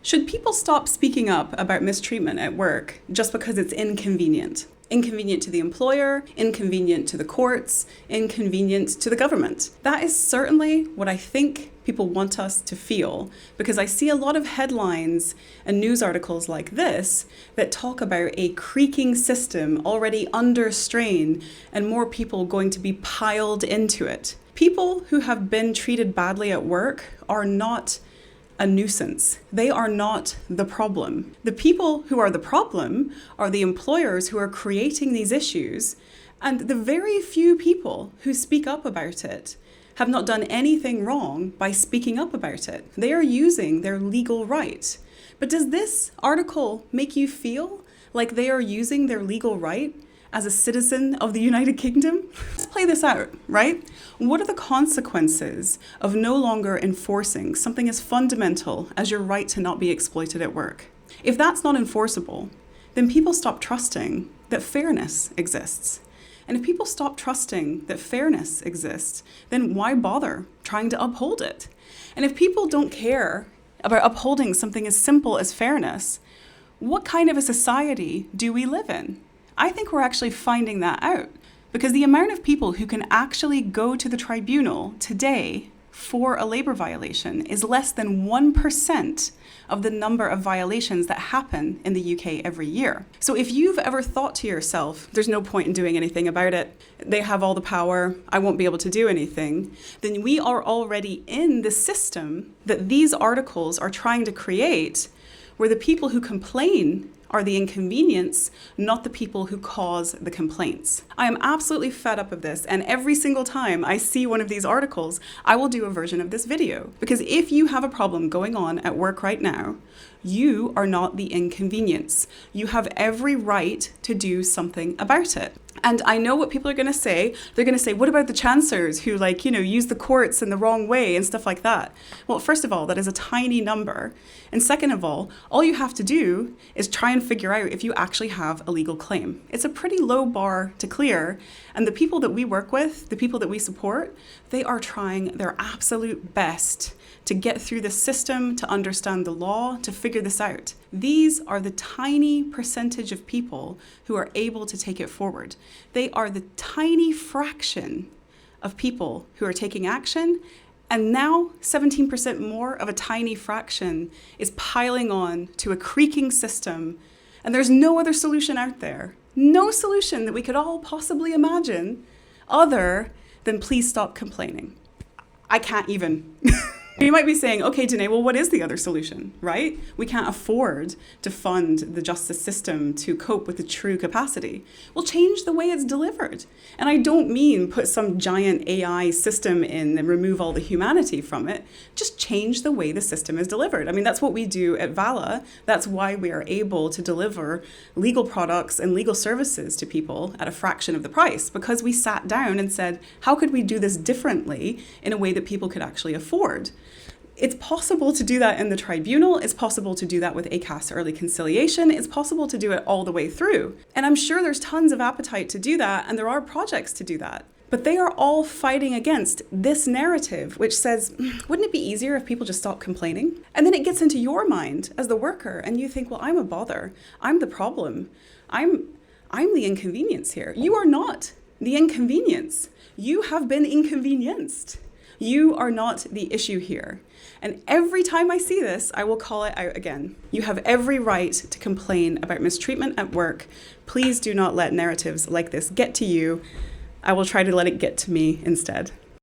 Should people stop speaking up about mistreatment at work just because it's inconvenient? Inconvenient to the employer, inconvenient to the courts, inconvenient to the government. That is certainly what I think people want us to feel, because I see a lot of headlines and news articles like this that talk about a creaking system already under strain and more people going to be piled into it. People who have been treated badly at work are not a nuisance. They are not the problem. The people who are the problem are the employers who are creating these issues, and the very few people who speak up about it have not done anything wrong by speaking up about it. They are using their legal right. But does this article make you feel like they are using their legal right as a citizen of the United Kingdom? Let's play this out, right? What are the consequences of no longer enforcing something as fundamental as your right to not be exploited at work? If that's not enforceable, then people stop trusting that fairness exists. And if people stop trusting that fairness exists, then why bother trying to uphold it? And if people don't care about upholding something as simple as fairness, what kind of a society do we live in? I think we're actually finding that out, because the amount of people who can actually go to the tribunal today for a labor violation is less than 1% of the number of violations that happen in the UK every year. So if you've ever thought to yourself, there's no point in doing anything about it, they have all the power, I won't be able to do anything, then we are already in the system that these articles are trying to create, where the people who complain are the inconvenience, not the people who cause the complaints. I am absolutely fed up of this, and every single time I see one of these articles, I will do a version of this video. Because if you have a problem going on at work right now, you are not the inconvenience. You have every right to do something about it. And I know what people are going to say. They're going to say, what about the chancellors who use the courts in the wrong way and stuff like that? Well, first of all, that is a tiny number. And second of all you have to do is try and figure out if you actually have a legal claim. It's a pretty low bar to clear. And the people that we work with, the people that we support, they are trying their absolute best to get through the system, to understand the law, to figure this out. These are the tiny percentage of people who are able to take it forward. They are the tiny fraction of people who are taking action, and now 17% more of a tiny fraction is piling on to a creaking system, and there's no other solution out there. No solution that we could all possibly imagine other than please stop complaining. I can't even. You might be saying, okay, Danae, well, what is the other solution, right? We can't afford to fund the justice system to cope with the true capacity. Well, change the way it's delivered. And I don't mean put some giant AI system in and remove all the humanity from it. Just change the way the system is delivered. I mean, that's what we do at Vala. That's why we are able to deliver legal products and legal services to people at a fraction of the price, because we sat down and said, how could we do this differently in a way that people could actually afford? It's possible to do that in the tribunal. It's possible to do that with ACAS early conciliation. It's possible to do it all the way through. And I'm sure there's tons of appetite to do that, and there are projects to do that. But they are all fighting against this narrative, which says, wouldn't it be easier if people just stopped complaining? And then it gets into your mind as the worker, and you think, well, I'm a bother. I'm the problem. I'm the inconvenience here. You are not the inconvenience. You have been inconvenienced. You are not the issue here. And every time I see this, I will call it out again. You have every right to complain about mistreatment at work. Please do not let narratives like this get to you. I will try to let it get to me instead.